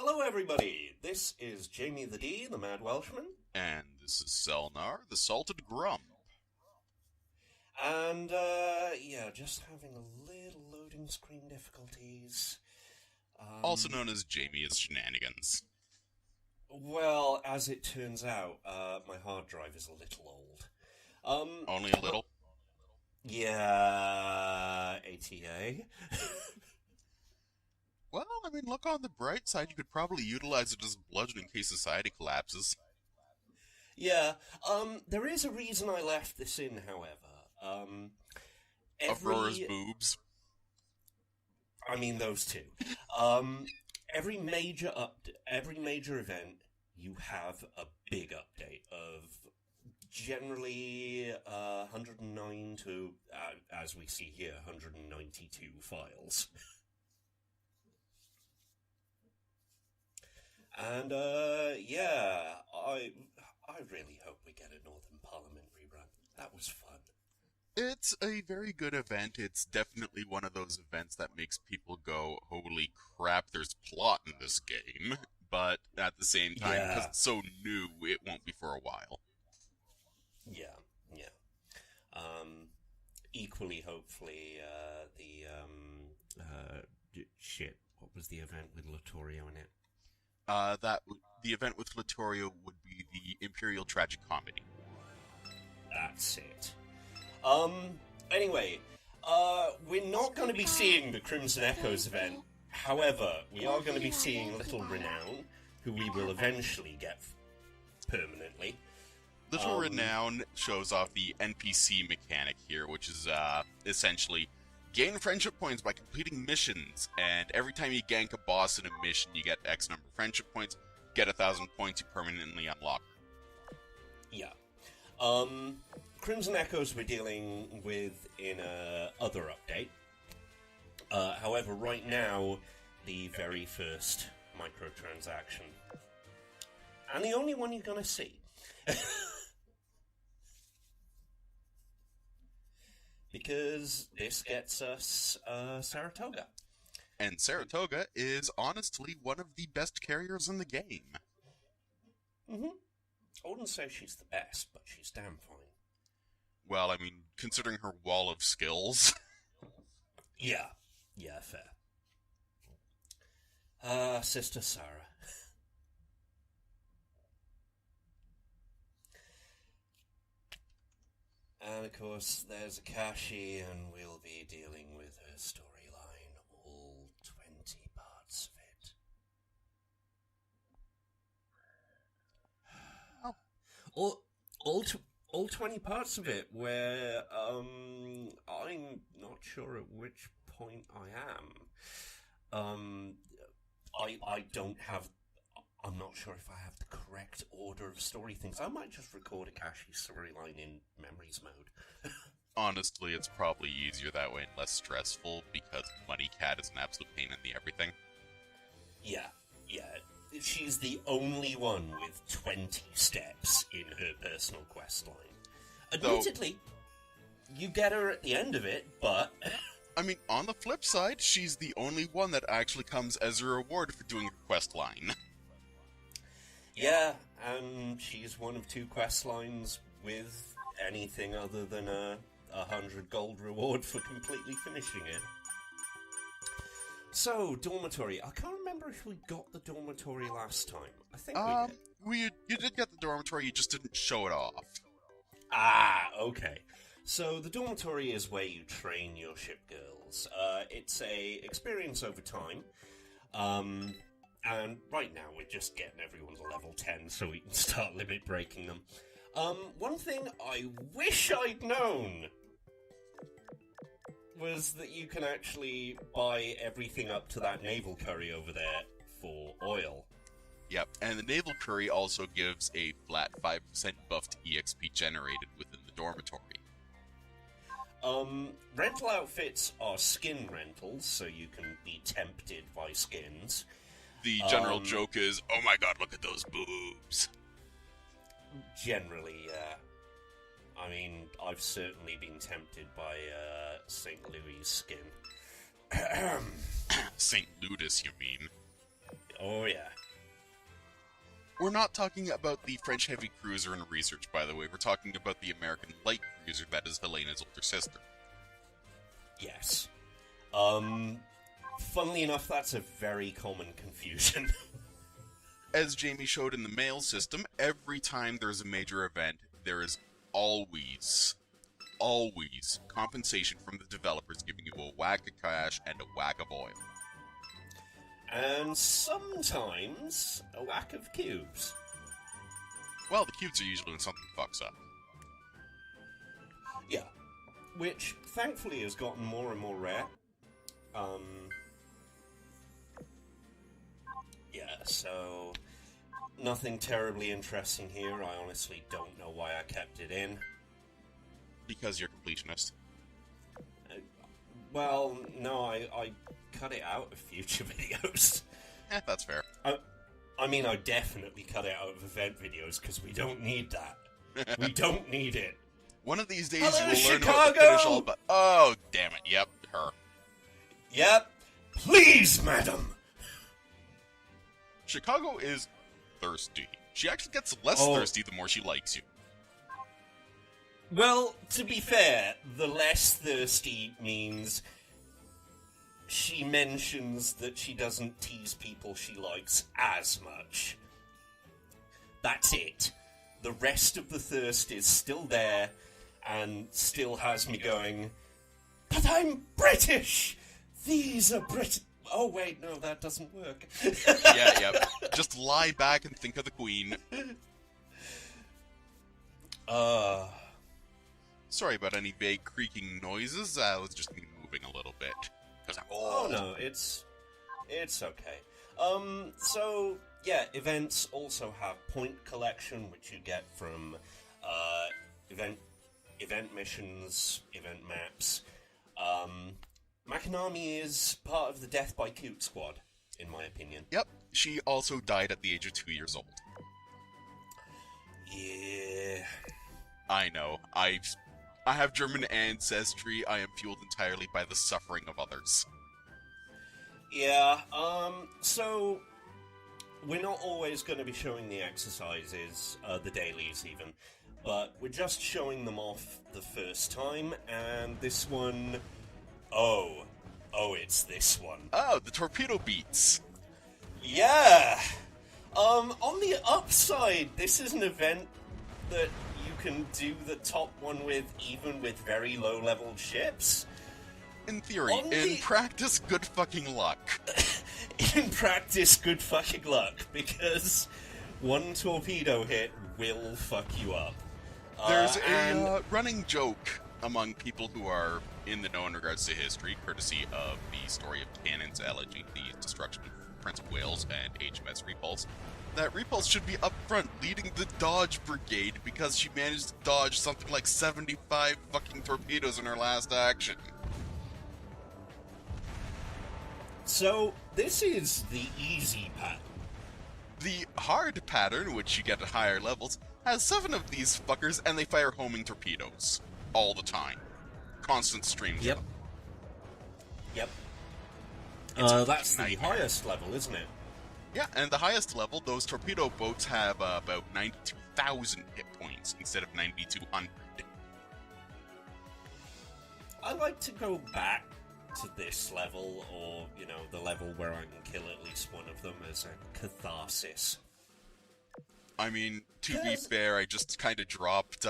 Hello, everybody. This is Jamie the D, the Mad Welshman. And this is Selnar, the Salted Grump. And, just having a little loading screen difficulties. Also known as Jamie's Shenanigans. Well, as it turns out, my hard drive is a little old. Only a little? Yeah, ATA. Well, I mean, look on the bright side, you could probably utilize it as a bludgeon in case society collapses. Yeah, there is a reason I left this in, however. Aurora's boobs. I mean, those two. Every major event, you have a big update of generally 109 to, as we see here, 192 files. And, I really hope we get a Northern Parliament rerun. That was fun. It's a very good event. It's definitely one of those events that makes people go, holy crap, there's plot in this game. But at the same time, because it's so new, it won't be for a while. Yeah. Equally, hopefully, what was the event with Littorio in it? The event with Littorio would be the Imperial Tragic Comedy. That's it. Anyway, we're not going to be seeing the Crimson Echoes event. However, we are going to be seeing Little Renown, who we will eventually get permanently. Little Renown shows off the NPC mechanic here, which is essentially gain friendship points by completing missions, and every time you gank a boss in a mission, you get X number of friendship points. Get 1,000 points, you permanently unlock. Yeah. Crimson Echoes we're dealing with in a other update. However, right now, the very first microtransaction. And the only one you're going to see. Because this gets us Saratoga. And Saratoga is honestly one of the best carriers in the game. Mm-hmm. I wouldn't say she's the best, but she's damn fine. Well, I mean, considering her wall of skills. Yeah, fair. Sister Sarah. And of course, there's Akashi, and we'll be dealing with her storyline, all 20 parts of it. All 20 parts of it, where, I'm not sure at which point I am. I'm not sure if I have the correct order of story things. I might just record Akashi's storyline in memories mode. Honestly, it's probably easier that way and less stressful, because Money Cat is an absolute pain in the everything. Yeah. She's the only one with 20 steps in her personal quest line. Admittedly, you get her at the end of it, but... I mean, on the flip side, she's the only one that actually comes as a reward for doing her quest line. Yeah, and she's one of 2 quest lines with anything other than a 100 gold reward for completely finishing it. So, Dormitory. I can't remember if we got the Dormitory last time. I think we did. You did get the Dormitory, you just didn't show it off. Ah, okay. So, the Dormitory is where you train your ship girls. It's a experience over time. And right now we're just getting everyone to level 10 so we can start limit breaking them. One thing I wish I'd known was that you can actually buy everything up to that naval curry over there for oil. Yep, and the naval curry also gives a flat 5% buff to EXP generated within the Dormitory. Rental outfits are skin rentals, so you can be tempted by skins. The general joke is, oh my god, look at those boobs. Generally, yeah. I mean, I've certainly been tempted by St. Louis' skin. St. Ludus, you mean? Oh, yeah. We're not talking about the French heavy cruiser in research, by the way. We're talking about the American light cruiser that is Helena's older sister. Yes. Funnily enough, that's a very common confusion. As Jamie showed in the mail system, every time there's a major event, there is always compensation from the developers giving you a whack of cash and a whack of oil. And sometimes a whack of cubes. Well, the cubes are usually when something fucks up. Yeah. Which, thankfully, has gotten more and more rare. Yeah, so... nothing terribly interesting here. I honestly don't know why I kept it in. Because you're completionist. Well, no, I cut it out of future videos. That's fair. I mean, I definitely cut it out of event videos, because we don't need that. We don't need it. One of these days Hello, you will learn Chicago! how to finish all but... Oh, damn it. Yep, her. Yep. Please, madam! Chicago is thirsty. She actually gets less thirsty the more she likes you. Well, to be fair, the less thirsty means she mentions that she doesn't tease people she likes as much. That's it. The rest of the thirst is still there and still has me going, but I'm British! These are British... Oh, wait, no, that doesn't work. Yeah. Just lie back and think of the Queen. Sorry about any vague creaking noises. That was just me moving a little bit. Oh, no, it's okay. So, yeah, events also have point collection, which you get from, event missions, event maps. Makanami is part of the Death by Cute squad, in my opinion. Yep, she also died at the age of 2 years old. Yeah. I know. I have German ancestry. I am fueled entirely by the suffering of others. Yeah, so we're not always going to be showing the exercises, the dailies even, but we're just showing them off the first time, and this one... Oh, it's this one. Oh, the torpedo beats. Yeah! On the upside, this is an event that you can do the top one with, even with very low-leveled ships. In theory. In practice, good fucking luck. In practice, good fucking luck, because one torpedo hit will fuck you up. There's a running joke among people who are in the know in regards to history, courtesy of the story of Cannon's Elegy, the destruction of Prince of Wales and HMS Repulse, that Repulse should be up front leading the Dodge Brigade because she managed to dodge something like 75 fucking torpedoes in her last action. So, this is the easy pattern. The hard pattern, which you get at higher levels, has 7 of these fuckers and they fire homing torpedoes. All the time. Constant streams. Yep. That's the highest level, isn't it? Yeah, and the highest level, those torpedo boats have about 92,000 hit points instead of 9,200. I like to go back to this level, or, the level where I can kill at least one of them as a catharsis. I mean, to be fair, I just kind of dropped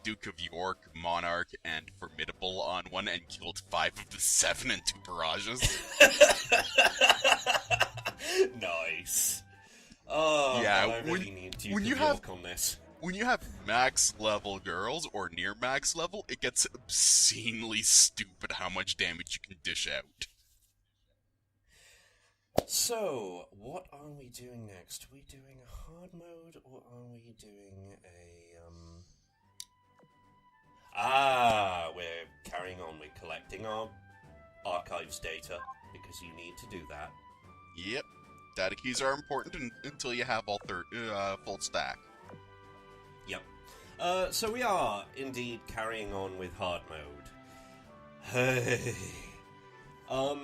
Duke of York, Monarch, and Formidable on one and killed 5 of the 7 in 2 barrages. Nice. Oh, yeah, I really need Duke of York on this. When you have max level girls, or near max level, it gets obscenely stupid how much damage you can dish out. So, what are we doing next? Are we doing a hard mode, or are we doing we're carrying on. We're collecting our archives data, because you need to do that. Yep. Data keys are important until you have all full stack. Yep. So we are, indeed, carrying on with hard mode. Hey. I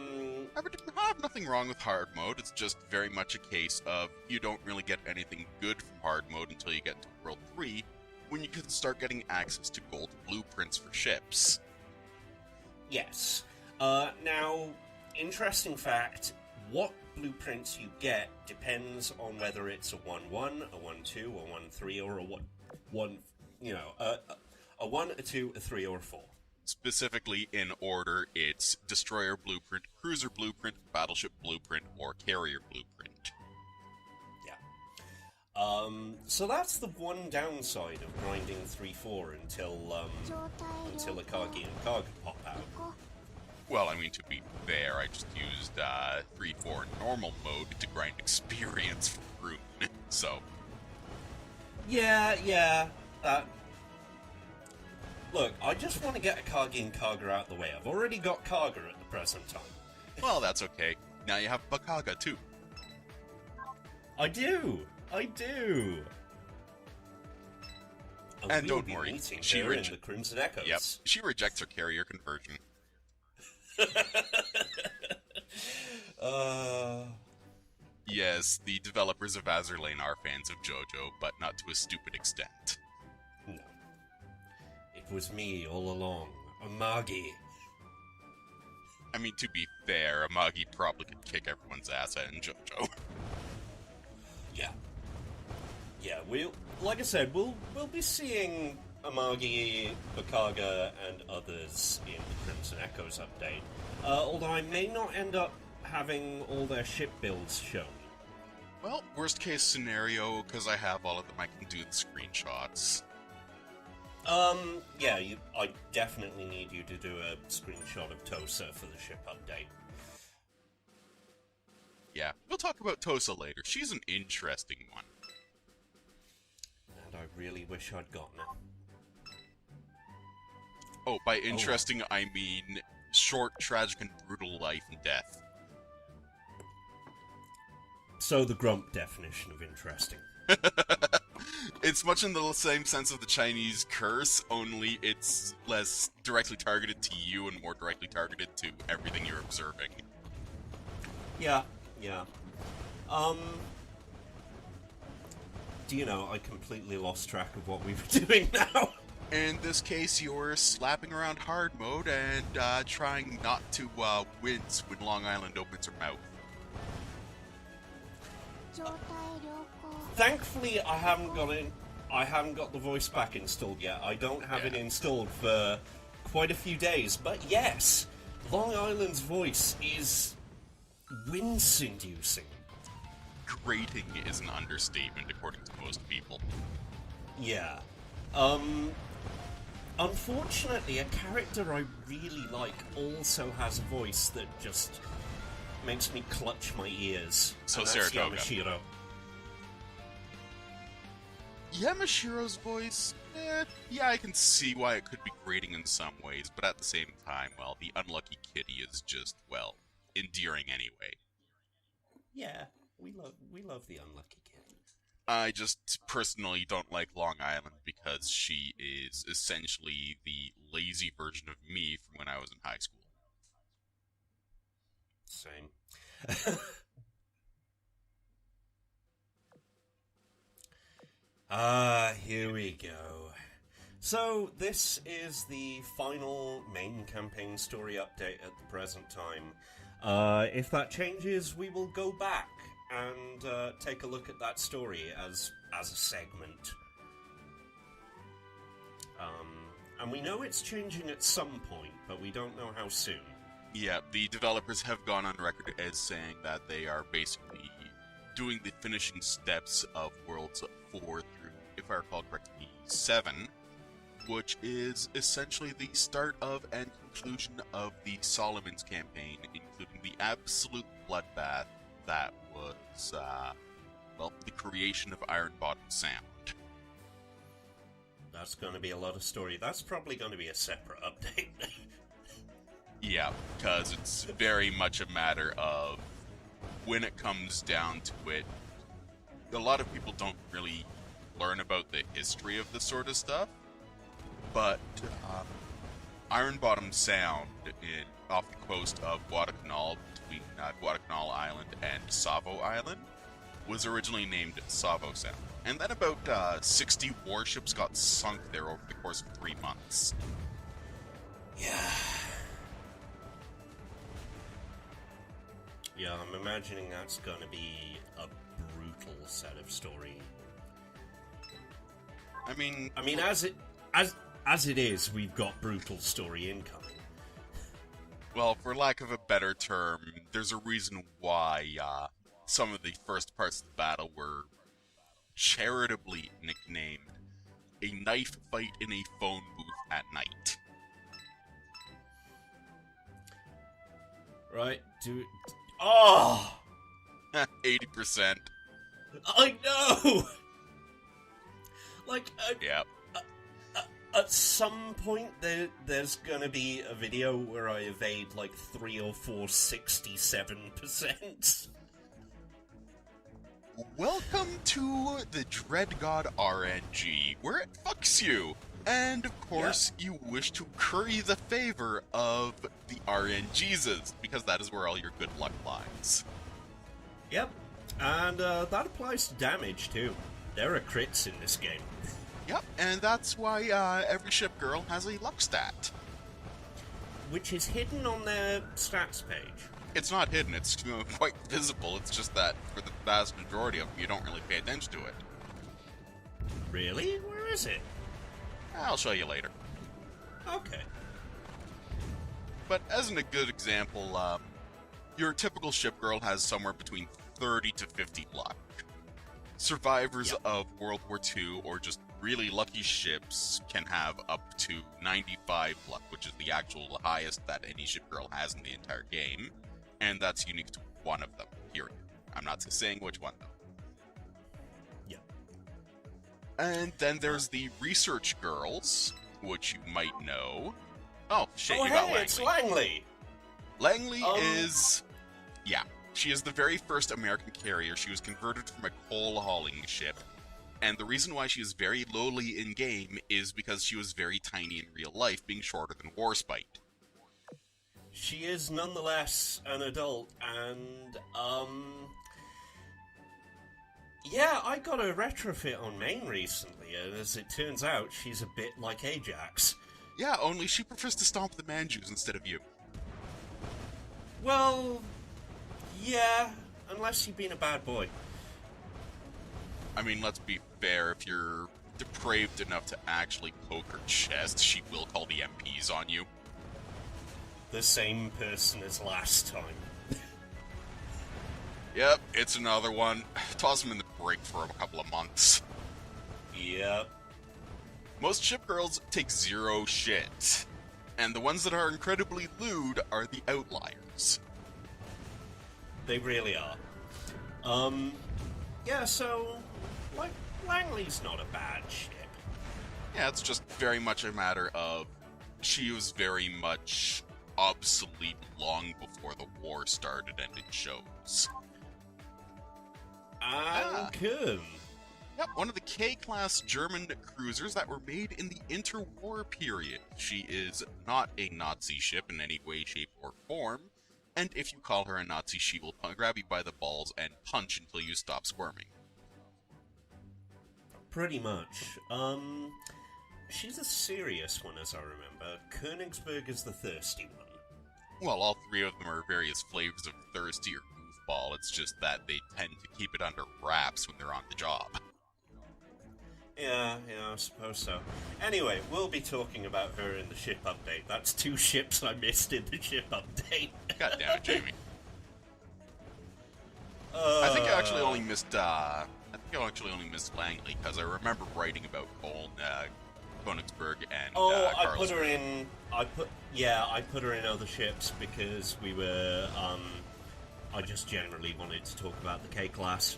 have nothing wrong with hard mode. It's just very much a case of you don't really get anything good from hard mode until you get to World 3, when you can start getting access to gold blueprints for ships. Yes. Now, interesting fact, what blueprints you get depends on whether it's a 1-1, a 1-2, a 1-3, or a 1, a 1, a 2, a 3, or a 4. Specifically in order, it's Destroyer Blueprint, Cruiser Blueprint, Battleship Blueprint, or Carrier Blueprint. Yeah. So that's the one downside of grinding 3-4 until Akagi and Kaga pop out. Well, I mean, to be fair, I just used 3-4 normal mode to grind experience for Rune, so... Yeah, Look, I just want to get Akagi and Kaga out of the way. I've already got Kaga at the present time. Well, that's okay. Now you have Bakaga, too. I do! And don't worry, she in the Crimson Echoes. Yep, she rejects her carrier conversion. Yes, the developers of Azur Lane are fans of JoJo, but not to a stupid extent. No. It was me all along, Amagi. I mean, to be fair, Amagi probably could kick everyone's ass out in JoJo. Yeah, like I said, we'll be seeing Amagi, Bakaga, and others in the Crimson Echoes update. Although I may not end up having all their ship builds shown. Well, worst case scenario, because I have all of them, I can do the screenshots. Yeah, I definitely need you to do a screenshot of Tosa for the ship update. Yeah, we'll talk about Tosa later. She's an interesting one. And I really wish I'd gotten her. Oh, by interesting, I mean short, tragic, and brutal life and death. So the Grump definition of interesting. It's much in the same sense of the Chinese curse, only it's less directly targeted to you and more directly targeted to everything you're observing. Yeah. Do you know, I completely lost track of what we were doing now. In this case, you're slapping around hard mode and trying not to wince when Long Island opens her mouth. Thankfully, I haven't got the voice back installed yet. I don't have it installed for quite a few days. But yes, Long Island's voice is wince-inducing. Grating is an understatement, according to most people. Yeah. Unfortunately, a character I really like also has a voice that just makes me clutch my ears. So and that's Saratoga. Yamashiro. Yamashiro's voice, yeah, I can see why it could be grating in some ways, but at the same time, well, the unlucky kitty is just, well, endearing anyway. Yeah, we love the unlucky kitty. I just personally don't like Long Island because she is essentially the lazy version of me from when I was in high school. Same. Here we go. So, this is the final main campaign story update at the present time. If that changes, we will go back and take a look at that story as a segment. And we know it's changing at some point, but we don't know how soon. Yeah, the developers have gone on record as saying that they are basically doing the finishing steps of Worlds 4 through, if I recall correctly, 7, which is essentially the start of and conclusion of the Solomon's campaign, including the absolute bloodbath that was, the creation of Iron Bottom Sound. That's going to be a lot of story. That's probably going to be a separate update. Yeah, because it's very much a matter of, when it comes down to it, a lot of people don't really learn about the history of this sort of stuff, but Iron Bottom Sound off the coast of Guadalcanal, between Guadalcanal Island and Savo Island, was originally named Savo Sound. And then about 60 warships got sunk there over the course of 3 months. Yeah. Yeah, I'm imagining that's gonna be a brutal set of story. I mean, as it is, we've got brutal story incoming. well, for lack of a better term, there's a reason why some of the first parts of the battle were charitably nicknamed "A Knife Fight in a Phone Booth at Night." Right? Oh! 80%. I know! Like, Yep. at some point, there's gonna be a video where I evade, like, 3 or 4 67%. Welcome to the Dread God RNG, where it fucks you. And, of course, you wish to curry the favor of the RNGesus, because that is where all your good luck lies. Yep. And, that applies to damage, too. There are crits in this game. Yep, and that's why every ship girl has a luck stat. Which is hidden on their stats page. It's not hidden, it's quite visible, it's just that for the vast majority of them, you don't really pay attention to it. Really? Where is it? I'll show you later. Okay. But as a good example, your typical ship girl has somewhere between 30 to 50 luck. Survivors of World War II or just really lucky ships can have up to 95 luck, which is the actual highest that any ship girl has in the entire game, and that's unique to one of them, period. I'm not saying which one, though. Yeah. And then there's the research girls, which you might know. Oh, shit, you got Langley. It's Langley! Langley is... Yeah. She is the very first American carrier. She was converted from a coal-hauling ship. And the reason why she is very lowly in-game is because she was very tiny in real life, being shorter than Warspite. She is nonetheless an adult, and, yeah, I got a retrofit on main recently, and as it turns out, she's a bit like Ajax. Yeah, only she prefers to stomp the Manjus instead of you. Well, yeah, unless you've been a bad boy. I mean, let's be fair, if you're depraved enough to actually poke her chest, she will call the MPs on you. The same person as last time. Yep, it's another one. Toss him in the break for a couple of months. Yep. Most ship girls take 0 shit. And the ones that are incredibly lewd are the outliers. They really are. Yeah, so, like, Langley's not a bad ship. Yeah, it's just very much a matter of she was very much obsolete long before the war started, and it shows. Good. Yep, one of the K-class German cruisers that were made in the interwar period. She is not a Nazi ship in any way, shape, or form, and if you call her a Nazi, she will grab you by the balls and punch until you stop squirming. Pretty much. She's a serious one, as I remember. Königsberg is the thirsty one. Well, all three of them are various flavors of thirsty or goofball. It's just that they tend to keep it under wraps when they're on the job. Yeah, I suppose so. Anyway, we'll be talking about her in the ship update. That's 2 ships I missed in the ship update. God damn it, Jamie. I think I actually only missed, Langley, because I remember writing about Königsberg and I Carlsberg. put her in... I put her in other ships because we were, I just generally wanted to talk about the K-Class.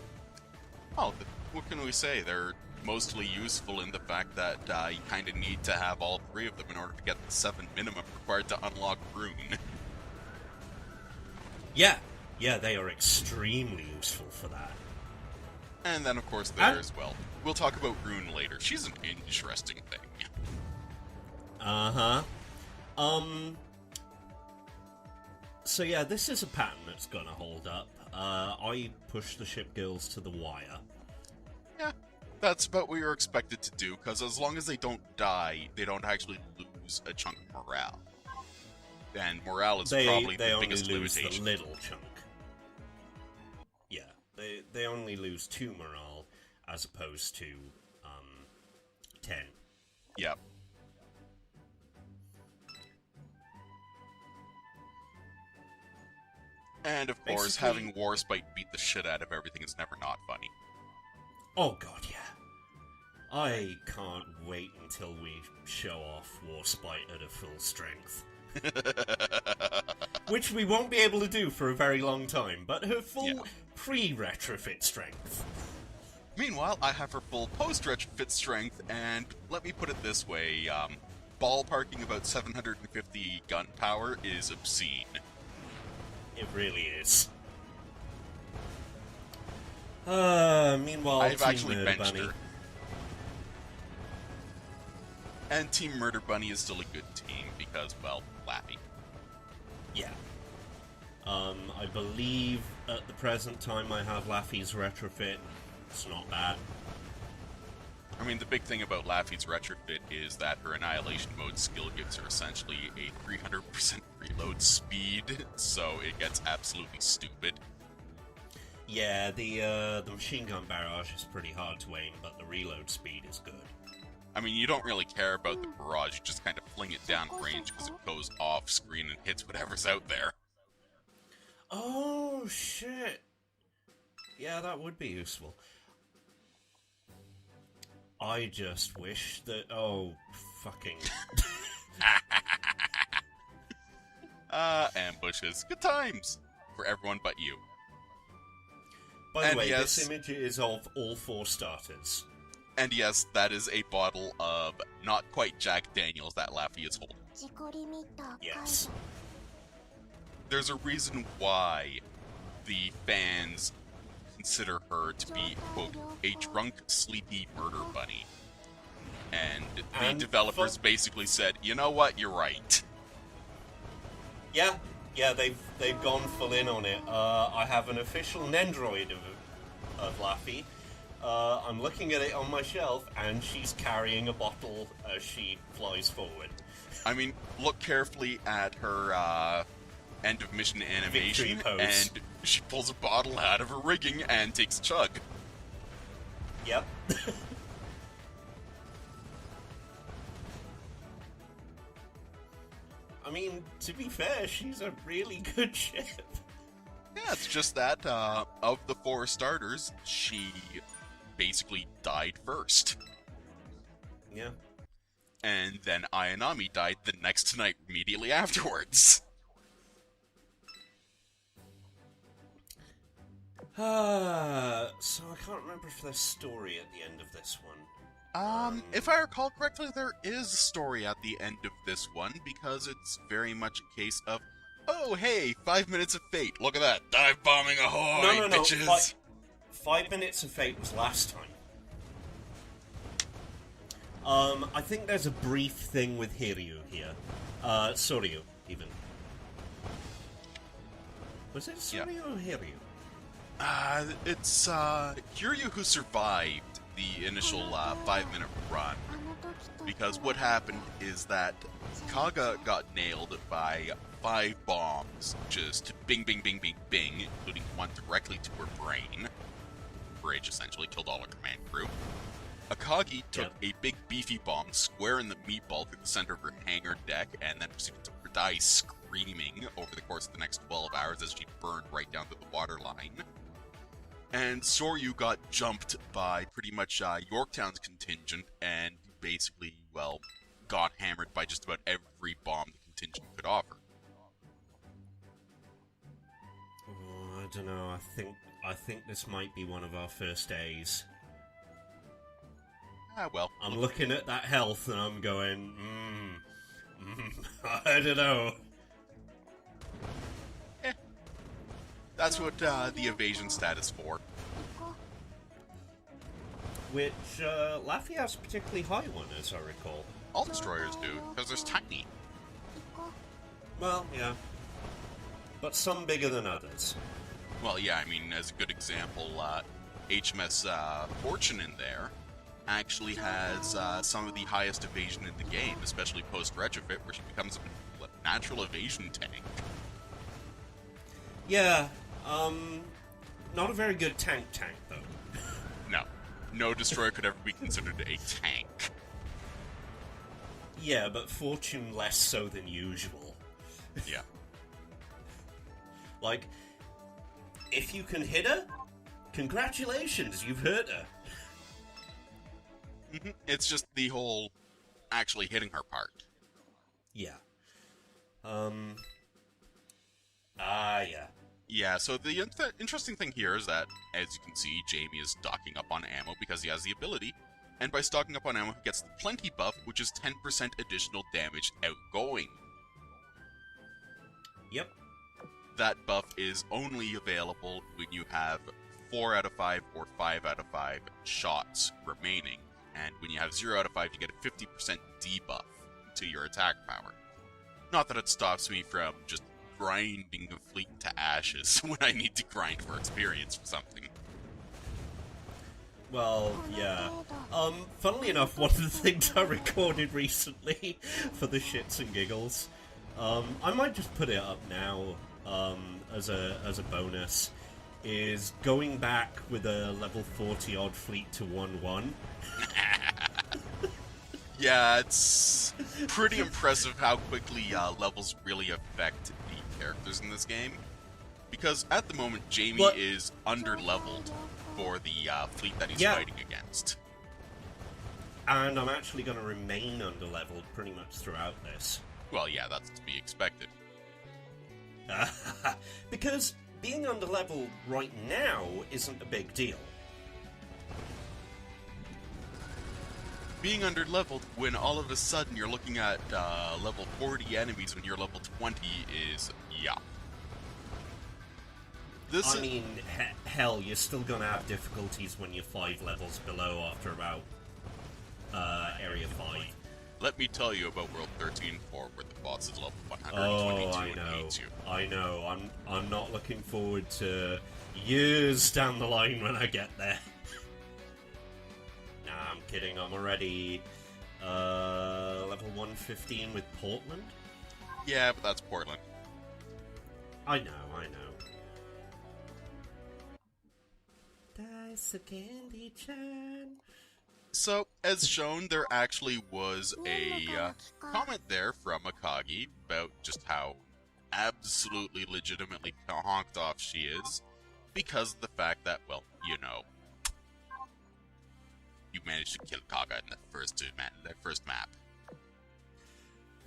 Oh, what can we say? They're mostly useful in the fact that you kind of need to have all 3 of them in order to get the 7 minimum required to unlock Rune. Yeah, they are extremely useful for that. And then, of course, there as well. We'll talk about Rune later. She's an interesting thing. Uh-huh. So yeah, this is a pattern that's gonna hold up. I push the ship girls to the wire. Yeah, that's about what you're expected to do, because as long as they don't die, they don't actually lose a chunk of morale. And morale is probably the biggest limitation. They only lose the little chunk. Yeah, they only lose 2 morale, as opposed to, 10. Yep. And of course, having Warspite beat the shit out of everything is never not funny. Oh god, yeah. I can't wait until we show off Warspite at a full strength. Which we won't be able to do for a very long time, but her full pre-retrofit strength. Meanwhile, I have her full post-retrofit strength, and let me put it this way, ballparking about 750 gun power is obscene. It really is. Meanwhile, I've Team actually Murder benched Bunny. her. And Team Murder Bunny is still a good team, because, well, Laffy. Yeah. I believe at the present time I have Laffy's retrofit. It's not bad. I mean, the big thing about Laffy's retrofit is that her Annihilation Mode skill gives her essentially a 300% reload speed, so it gets absolutely stupid. Yeah, the machine gun barrage is pretty hard to aim, but the reload speed is good. I mean, you don't really care about the barrage, you just kind of fling it down range because it goes off screen and hits whatever's out there. Oh, shit. Yeah, that would be useful. I just wish that... Oh, fucking... Ambushes. Good times! For everyone but you. By the way, this image is of all 4 starters. And yes, that is a bottle of not quite Jack Daniels that Laffy is holding. Yes. There's a reason why the fans consider her to be, quote, a drunk, sleepy murder bunny. And the developers basically said, you know what, you're right. Yeah, they've gone full in on it. I have an official Nendroid of Laffy. I'm looking at it on my shelf, and she's carrying a bottle as she flies forward. I mean, look carefully at her end of mission animation, and she pulls a bottle out of her rigging and takes a chug. Yep. I mean, to be fair, she's a really good ship. Yeah, it's just that, of the 4 starters, she basically died first. Yeah. And then Ayanami died the next night immediately afterwards. So I can't remember if there's story at the end of this one. If I recall correctly, there is a story at the end of this one, because it's very much a case of, oh, hey, 5 minutes of fate, look at that, dive bombing ahoy, bitches! 5 minutes of fate was last time. I think there's a brief thing with Hiryu here. Soryu, even. Was it Soryu or Hiryu? It's, Kiryu who survived the initial, 5-minute run. Because what happened is that Kaga got nailed by 5 bombs, just bing, bing, bing, bing, bing, including one directly to her brain. Bridge essentially killed all her command crew. Akagi took a big beefy bomb square in the meatball through the center of her hangar deck, and then proceeded to die screaming over the course of the next 12 hours as she burned right down to the waterline. And Soryu got jumped by pretty much Yorktown's contingent, and basically, well, got hammered by just about every bomb the contingent could offer. Oh, I don't know. I think this might be one of our first days. Ah, well. I'm looking at that health and I'm going, I don't know. That's what the evasion stat is for. Which, Laffy has a particularly high one, as I recall. All destroyers do, because there's tiny. Well, yeah. But some bigger than others. Well, yeah, I mean, as a good example, HMS Fortune in there actually has some of the highest evasion in the game, especially post-retrofit, where she becomes a natural evasion tank. Yeah, not a very good tank, though. No destroyer could ever be considered a tank. Yeah, but Fortune less so than usual. Yeah. Like, if you can hit her, congratulations, you've hurt her. It's just the whole actually hitting her part. Yeah. Yeah. Yeah, so the interesting thing here is that, as you can see, Jamie is stocking up on ammo because he has the ability, and by stocking up on ammo, he gets the Plenty buff, which is 10% additional damage outgoing. Yep. That buff is only available when you have 4 out of 5 or 5 out of 5 shots remaining, and when you have 0 out of 5, you get a 50% debuff to your attack power. Not that it stops me from just grinding a fleet to ashes when I need to grind for experience for something. Well, yeah. Funnily enough, one of the things I recorded recently for the shits and giggles, I might just put it up now, as a bonus, is going back with a level 40 odd fleet to 1-1. Yeah, it's pretty impressive how quickly levels really affect the characters in this game. Because at the moment, Jamie is under-leveled for the fleet that he's fighting against. And I'm actually going to remain under-leveled pretty much throughout this. Well, yeah, that's to be expected. Because being under-leveled right now isn't a big deal. Being under-leveled when all of a sudden you're looking at level 40 enemies when you're level 20 is, yeah. I mean, hell, you're still going to have difficulties when you're 5 levels below after about Area 5. Let me tell you about World 13-4, where the boss is level 122 and hates you. I know. I'm not looking forward to years down the line when I get there. Nah, I'm kidding. I'm already level 115 with Portland. Yeah, but that's Portland. I know. Candy-chan. So, as shown, there actually was a comment there from Akagi about just how absolutely legitimately honked off she is, because of the fact that, well, you know, you managed to kill Kaga in that first map.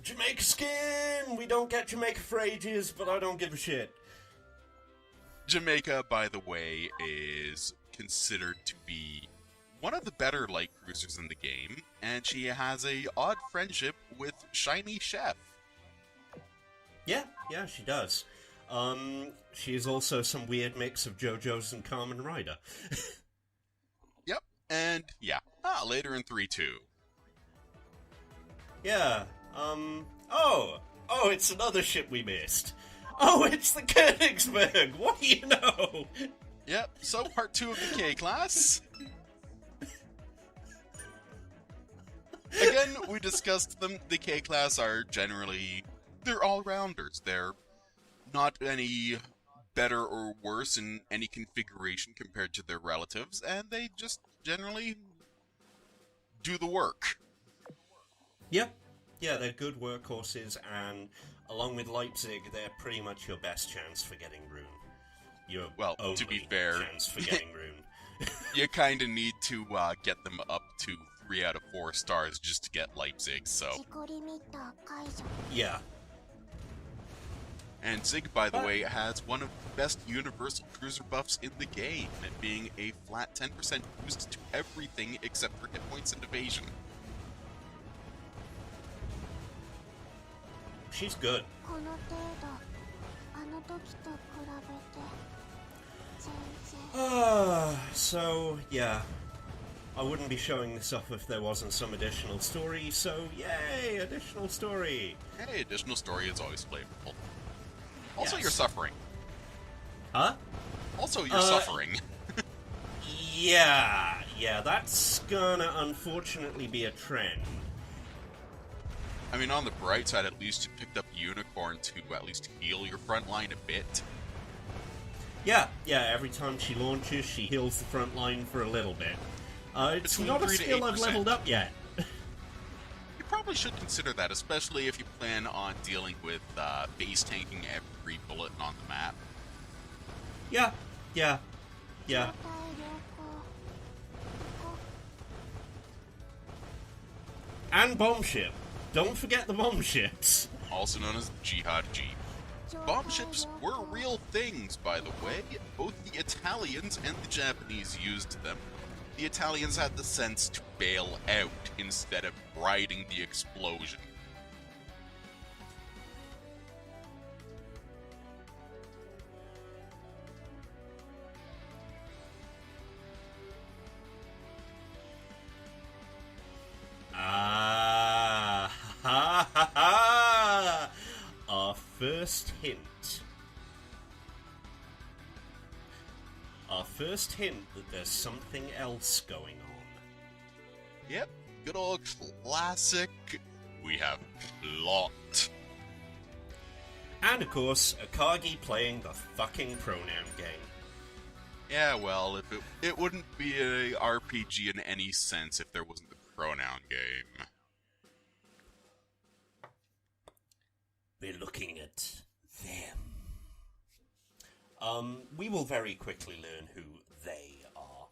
Jamaica skin! We don't get Jamaica for ages, but I don't give a shit. Jamaica, by the way, is considered to be one of the better light cruisers in the game, and she has a odd friendship with Shiny Chef. Yeah, she does. She is also some weird mix of JoJo's and Kamen Rider. Yep, and yeah, later in 3-2. Yeah, it's another ship we missed. Oh, it's the Königsberg! What do you know? Yep, so part 2 of the K-Class. Again, we discussed them. The K-Class are generally... they're all-rounders. They're not any better or worse in any configuration compared to their relatives, and they just generally do the work. Yep. Yeah, they're good workhorses, and along with Leipzig, they're pretty much your best chance for getting Rune. Your only to be fair, chance for getting Rune. You kind of need to get them up to 3 out of 4 stars just to get Leipzig, so... Yeah. And Zig, by the way, has one of the best universal cruiser buffs in the game, it being a flat 10% boost to everything except for hit points and evasion. She's good. So, yeah. I wouldn't be showing this off if there wasn't some additional story, so yay, additional story! Hey, additional story is always flavorful. Also, Yes. you're suffering. Huh? Also, you're suffering. Yeah, that's gonna unfortunately be a trend. I mean, on the bright side, at least you picked up Unicorn to at least heal your front line a bit. Yeah, every time she launches, she heals the front line for a little bit. It's Between not a 3 to skill I've 8%. leveled up yet. You probably should consider that, especially if you plan on dealing with base tanking every bullet on the map. Yeah. And bomb ship. Don't forget the bomb ships. Also known as Jihad G. Bomb ships were real things, by the way. Both the Italians and the Japanese used them. The Italians had the sense to bail out instead of riding the explosion. Our first hint. Our first hint that there's something else going on. Yep, good old classic. We have plot. And of course, Akagi playing the fucking pronoun game. Yeah, well, if it wouldn't be a RPG in any sense if there wasn't the pronoun game. We're looking at them. We will very quickly learn who they are.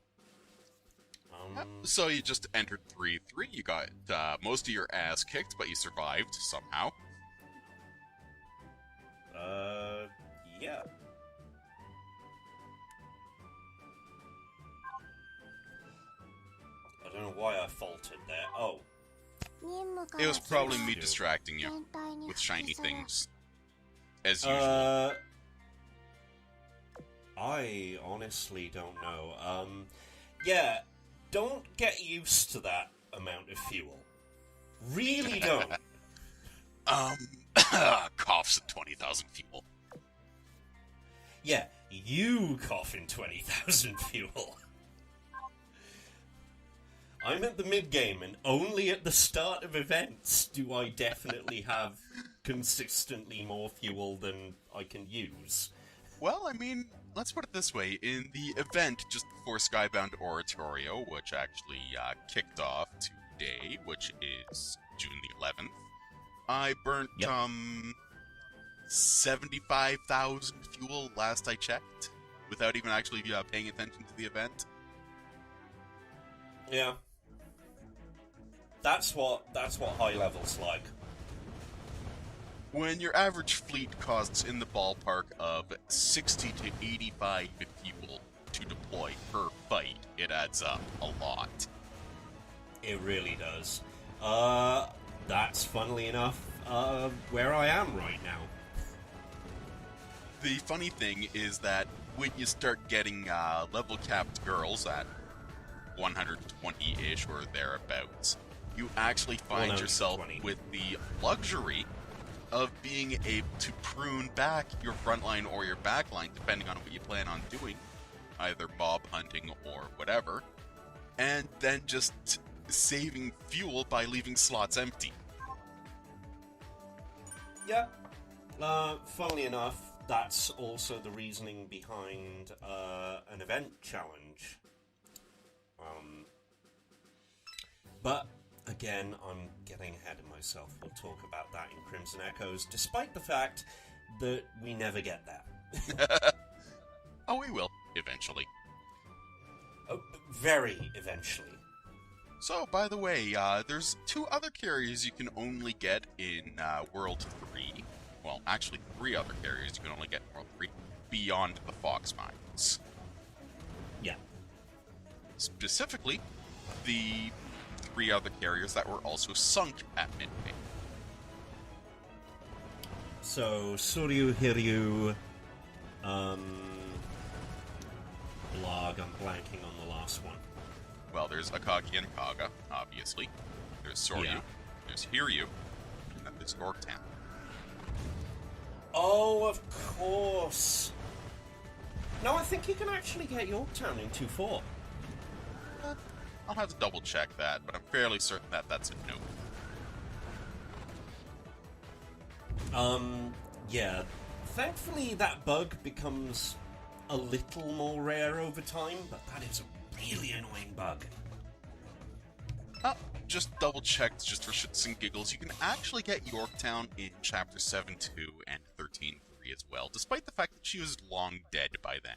So you just entered 3-3, you got most of your ass kicked, but you survived somehow. Yeah. I don't know why I faltered there. Oh. It was probably me distracting you with shiny things. As usual. I honestly don't know. Yeah, don't get used to that amount of fuel. Really don't. Coughs at 20,000 fuel. Yeah, you cough in 20,000 fuel. I'm at the mid-game, and only at the start of events do I definitely have consistently more fuel than I can use. Well, I mean, let's put it this way. In the event just before Skybound Oratorio, which actually kicked off today, which is June the 11th, I burnt 75,000 fuel last I checked, without even actually paying attention to the event. Yeah. That's what high level's like. When your average fleet costs in the ballpark of 60 to 85 fuel to deploy per fight, it adds up a lot. It really does. That's funnily enough where I am right now. The funny thing is that when you start getting level capped girls at 120-ish or thereabouts, you actually find yourself with the luxury of being able to prune back your front line or your back line, depending on what you plan on doing, either mob hunting or whatever, and then just saving fuel by leaving slots empty. Yeah. Funnily enough, that's also the reasoning behind an event challenge. But again, I'm getting ahead of myself. We'll talk about that in Crimson Echoes, despite the fact that we never get that. Oh, we will, eventually. Oh, very eventually. So, by the way, there's 2 other carriers you can only get in World 3. Well, actually, 3 other carriers you can only get in World 3 beyond the Fox Mines. Yeah. Specifically, the 3 other carriers that were also sunk at Midway. So, Suryu, Hiryu, Blag, I'm blanking on the last one. Well, there's Akagi and Kaga, obviously. There's Soryu. Yeah. There's Hiryu. And then there's Yorktown. Oh, of course. No, I think you can actually get Yorktown in 2-4. I'll have to double check that, but I'm fairly certain that that's a no. Yeah. Thankfully, that bug becomes a little more rare over time, but that is a really annoying bug. Just double checked, just for shits and giggles. You can actually get Yorktown in Chapter 7-2 and 13-3 as well, despite the fact that she was long dead by then.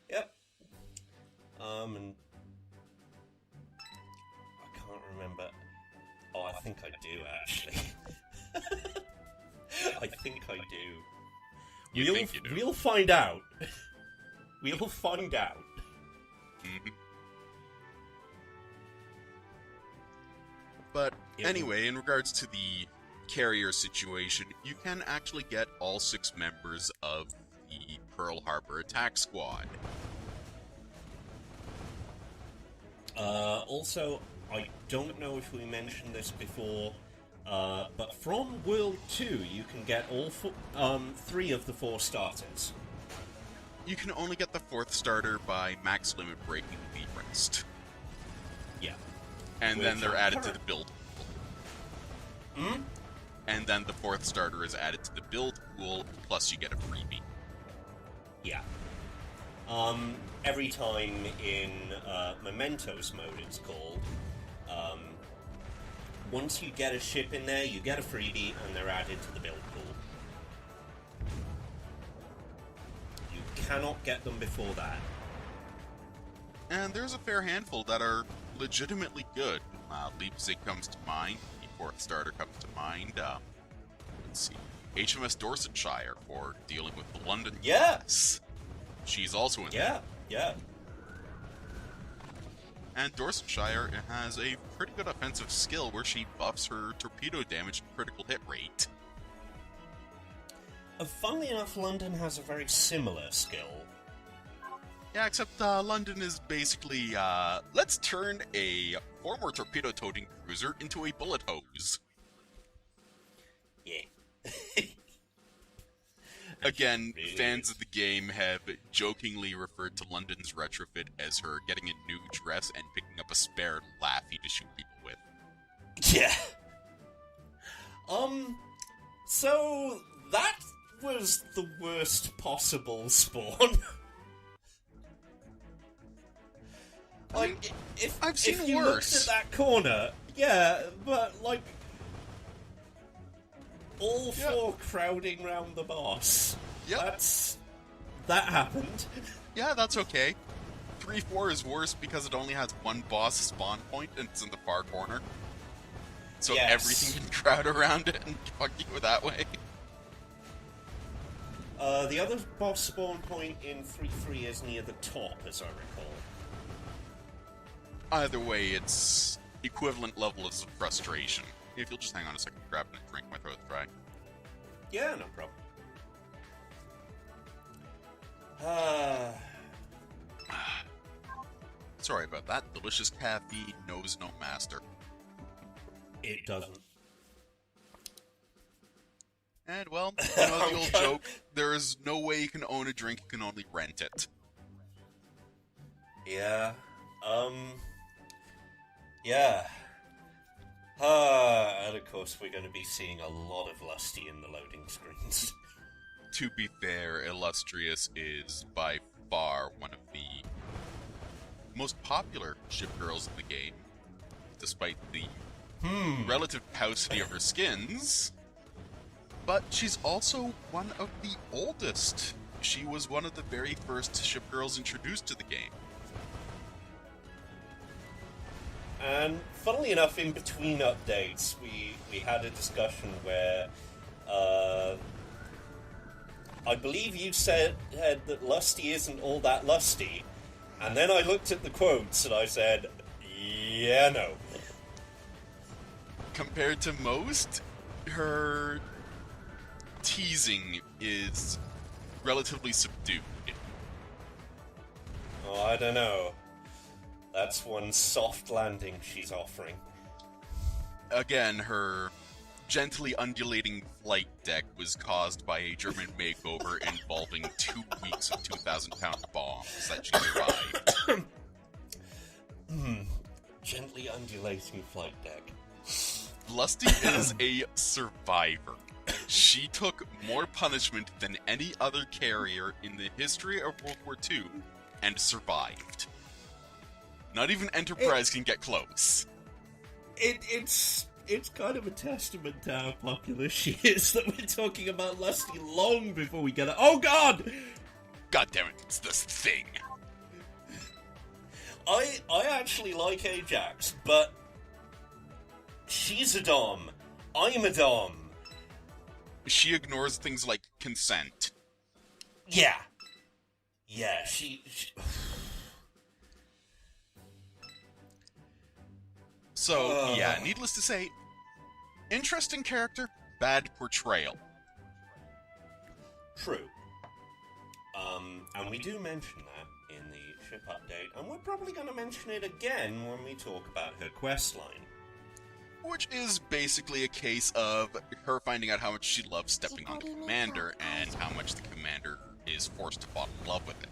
Yep. And I can't remember. Oh, I think I do, actually. I think I do. You think you do? We'll find out. We'll find out. Mm-hmm. But anyway, in regards to the carrier situation, you can actually get all 6 members of the Pearl Harbor attack squad. Also, I don't know if we mentioned this before, but from World 2, you can get all 3 of the 4 starters. You can only get the 4th starter by max limit breaking the rest. Yeah. And then they're added to the build pool. Hmm? And then the 4th starter is added to the build pool, plus you get a freebie. Yeah. Every time in Mementos mode, it's called, once you get a ship in there, you get a freebie, and they're added to the build pool. You cannot get them before that. And there's a fair handful that are legitimately good. Leipzig comes to mind, the 4th starter comes to mind. Let's see, HMS Dorsetshire for dealing with the London. Yes! She's also in there. Yeah. And Dorsetshire has a pretty good offensive skill where she buffs her torpedo damage and critical hit rate. Funnily enough, London has a very similar skill. Yeah, except London is basically, let's turn a former torpedo-toting cruiser into a bullet hose. Yeah. Again, fans of the game have jokingly referred to London's retrofit as her getting a new dress and picking up a spare Laffy to shoot people with. Yeah. So that was the worst possible spawn. Like, I've seen if you worse. looked at that corner, yeah, but like all 4 crowding round the boss. Yep. That happened. Yeah, that's okay. 3-4 is worse because it only has one boss spawn point and it's in the far corner. So Yes. everything can crowd around it and fuck you that way. The other boss spawn point in 3-3 is near the top, as I recall. Either way, it's equivalent levels of frustration. If you'll just hang on a second, grab a drink, my throat's dry. Yeah, no problem. Sorry about that. Delicious caffeine knows no master. It doesn't. And, well, you know the old joke, there is no way you can own a drink, you can only rent it. Yeah. Yeah. And of course we're going to be seeing a lot of Lusty in the loading screens. To be fair, Illustrious is by far one of the most popular ship girls in the game, despite the relative paucity of her skins. But she's also one of the oldest. She was one of the very first ship girls introduced to the game. And funnily enough, in between updates, we had a discussion where I believe you said that Lusty isn't all that lusty, and then I looked at the quotes and I said, yeah, no. Compared to most, her teasing is relatively subdued. Oh, I don't know. That's one soft landing she's offering. Again, her gently undulating flight deck was caused by a German makeover involving 2 weeks of 2,000-pound bombs that she survived. Gently undulating flight deck. Lusty is a survivor. She took more punishment than any other carrier in the history of World War II and survived. Not even Enterprise can get close. It's kind of a testament to how popular she is that we're talking about Lusty long before we get it. Oh God! God damn it, it's this thing. I actually like Ajax, but she's a Dom. I'm a Dom. She ignores things like consent. Yeah. Yeah, she... So, yeah, needless to say, interesting character, bad portrayal. True. And we do mention that in the ship update, and we're probably going to mention it again when we talk about her questline. Which is basically a case of her finding out how much she loves stepping on the commander, and how much the commander is forced to fall in love with it.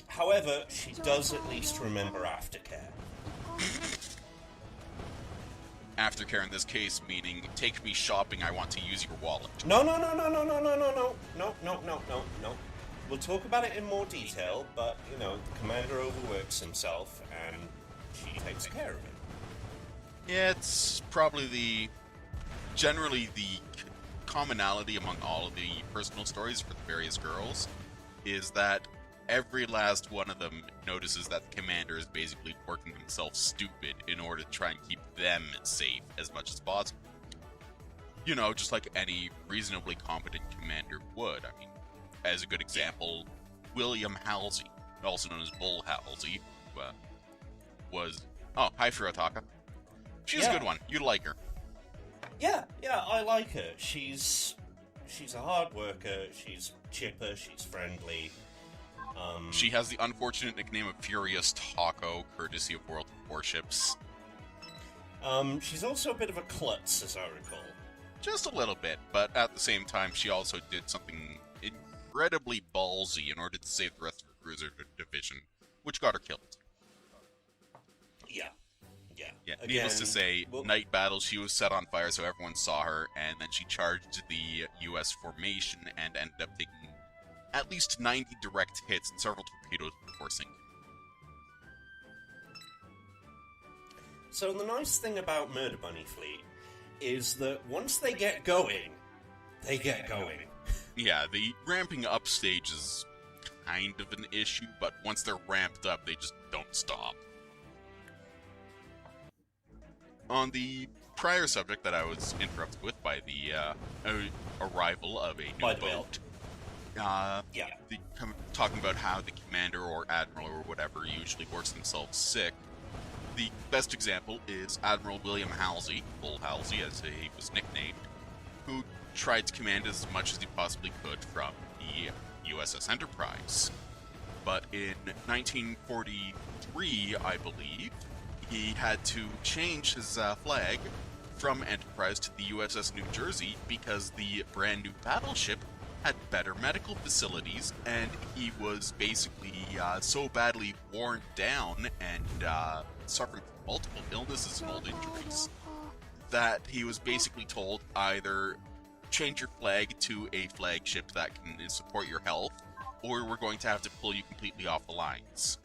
However, she does at least remember aftercare. Aftercare in this case meaning, take me shopping, I want to use your wallet. No. We'll talk about it in more detail, but, you know, the commander overworks himself, and she takes care of it. Yeah, it's probably generally the commonality among all of the personal stories for the various girls, is that every last one of them notices that the commander is basically working himself stupid in order to try and keep them safe as much as possible. You know, just like any reasonably competent commander would. I mean, as a good example, William Halsey, also known as Bull Halsey, was... Oh, hi, Furotaka. She's a good one. You like her. Yeah, I like her. She's a hard worker, she's chipper, she's friendly. She has the unfortunate nickname of Furious Taco, courtesy of World of Warships. She's also a bit of a klutz, as I recall. Just a little bit, but at the same time, she also did something incredibly ballsy in order to save the rest of her cruiser division, which got her killed. Yeah. Again, needless to say, night battle, she was set on fire so everyone saw her, and then she charged the U.S. formation and ended up taking at least 90 direct hits and several torpedoes before sinking. So the nice thing about Murder Bunny Fleet is that once they get going, they get going. Yeah, the ramping up stage is kind of an issue, but once they're ramped up, they just don't stop. On the prior subject that I was interrupted with by the arrival of a new boat, talking about how the commander or admiral or whatever usually works themselves sick, the best example is Admiral William Halsey, Bull Halsey as he was nicknamed, who tried to command as much as he possibly could from the USS Enterprise. But in 1943, I believe, he had to change his flag from Enterprise to the USS New Jersey because the brand new battleship had better medical facilities, and he was basically so badly worn down and suffering from multiple illnesses and old injuries that he was basically told either change your flag to a flagship that can support your health, or we're going to have to pull you completely off the lines.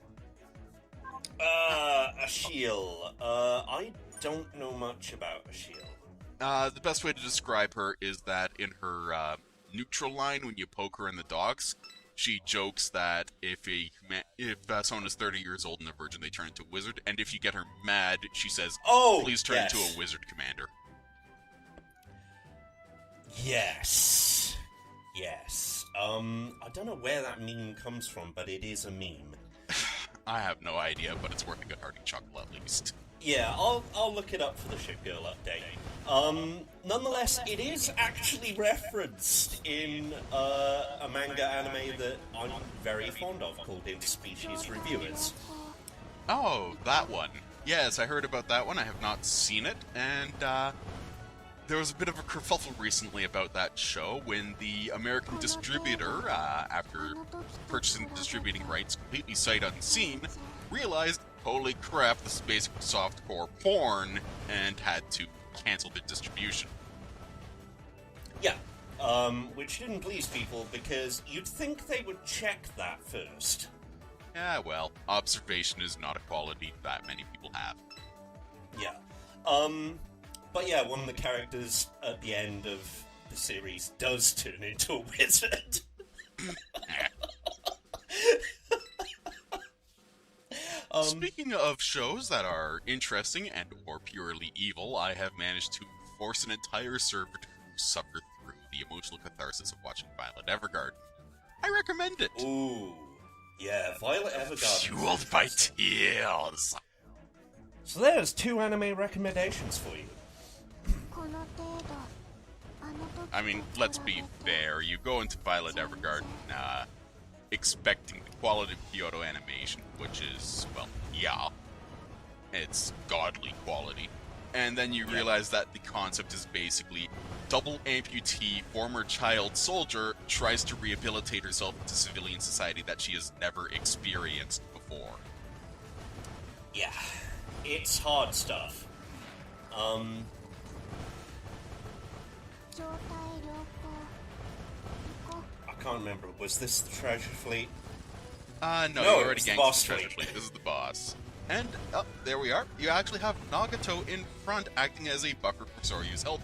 Ashiel. I don't know much about Ashiel. The best way to describe her is that in her neutral line, when you poke her in the docks, she jokes that if someone is 30 years old and a virgin, they turn into a wizard, and if you get her mad, she says, please turn into a wizard, Commander. Yes. I don't know where that meme comes from, but it is a meme. I have no idea, but it's worth a good hearty chuckle at least. Yeah, I'll look it up for the Ship Girl update. Nonetheless, it is actually referenced in a manga anime that I'm very fond of called Interspecies Reviewers. Oh, that one. Yes, I heard about that one. I have not seen it, and there was a bit of a kerfuffle recently about that show when the American distributor, after purchasing the distributing rights completely sight unseen, realized, holy crap, this is basically softcore porn, and had to cancel the distribution. Yeah, which didn't please people because you'd think they would check that first. Yeah, well, observation is not a quality that many people have. Yeah. But yeah, one of the characters at the end of the series does turn into a wizard. Speaking of shows that are interesting and or purely evil, I have managed to force an entire server to suffer through the emotional catharsis of watching Violet Evergarden. I recommend it. Ooh. Yeah, Violet Evergarden. Fueled by tears. So there's 2 anime recommendations for you. I mean, let's be fair. You go into Violet Evergarden expecting the quality of Kyoto animation, which is, well, yeah, it's godly quality. And then you realize that the concept is basically double amputee, former child soldier tries to rehabilitate herself into civilian society that she has never experienced before. Yeah, it's hard stuff. I can't remember. Was this the Treasure Fleet? No, you already ganked the Treasure Fleet. This is the boss. And, there we are. You actually have Nagato in front acting as a buffer for Soryu's help.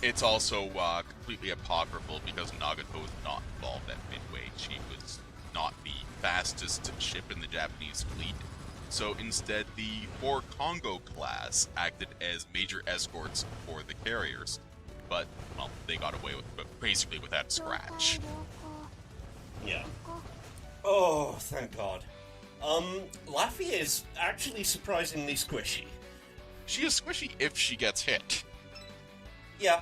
It's also completely apocryphal because Nagato was not involved at Midway. She was not the fastest ship in the Japanese fleet. So instead, the 4 Congo class acted as major escorts for the carriers. But, well, they got away with basically without a scratch. Yeah. Oh, thank God. Laffy is actually surprisingly squishy. She is squishy if she gets hit. Yeah.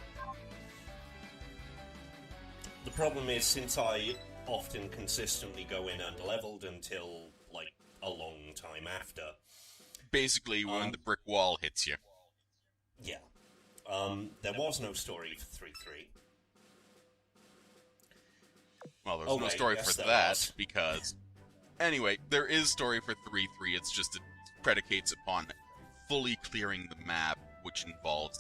The problem is, since I often consistently go in underleveled until, like, a long time after. Basically, when the brick wall hits you. Yeah. There was no story for 3-3. Well, there's no story for that, because... Anyway, there is story for 3-3, it's just it predicates upon fully clearing the map, which involves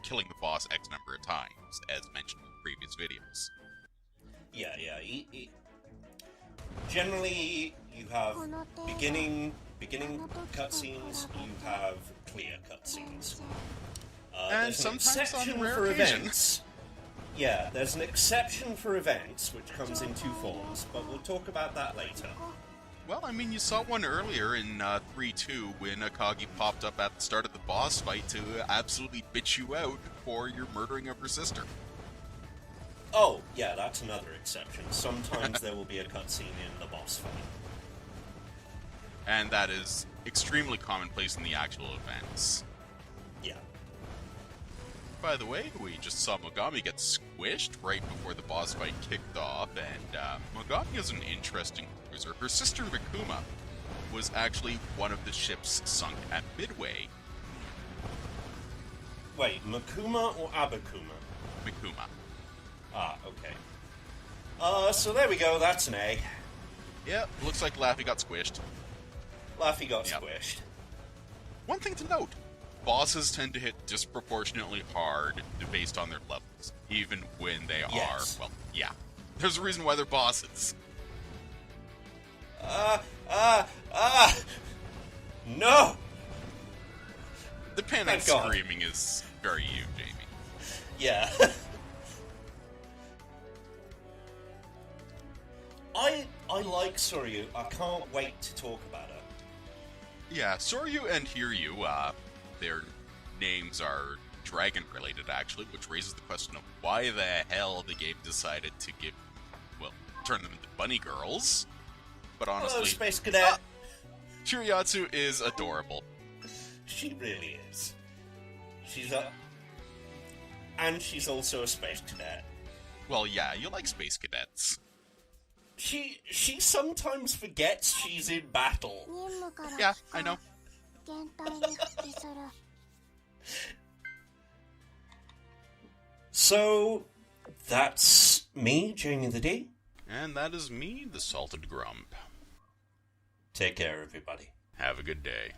killing the boss X number of times, as mentioned in previous videos. Yeah. Generally, you have beginning cutscenes, you have clear cutscenes. And sometimes on rare occasions. Yeah, there's an exception for events, which comes in 2 forms, but we'll talk about that later. Well, I mean, you saw one earlier in 3-2 when Akagi popped up at the start of the boss fight to absolutely bitch you out for your murdering of her sister. Oh, yeah, that's another exception. Sometimes there will be a cutscene in the boss fight. And that is extremely commonplace in the actual events. Yeah. By the way, we just saw Mogami get squished right before the boss fight kicked off, and Mogami is an interesting cruiser. Her sister Mikuma was actually one of the ships sunk at Midway. Wait, Makuma or Abakuma? Mikuma. Ah, okay. So there we go, that's an A. Yeah, looks like Laffy got squished. Laffy got squished. One thing to note, bosses tend to hit disproportionately hard based on their levels, even when they are, well, yeah. There's a reason why they're bosses. No! The panic screaming is very you, Jamie. Yeah. I like Soryu. I can't wait to talk about her. Yeah, Soryu and Hiryu, their names are dragon-related, actually, which raises the question of why the hell the game decided to turn them into bunny girls. but Hello, honestly, Space Cadet. Shiriyatsu is adorable. She really is. And she's also a Space Cadet. Well, yeah, you like space cadets. She sometimes forgets she's in battle. Yeah, I know. So, that's me, Jamie the D. And that is me, the Salted Grump. Take care, everybody. Have a good day.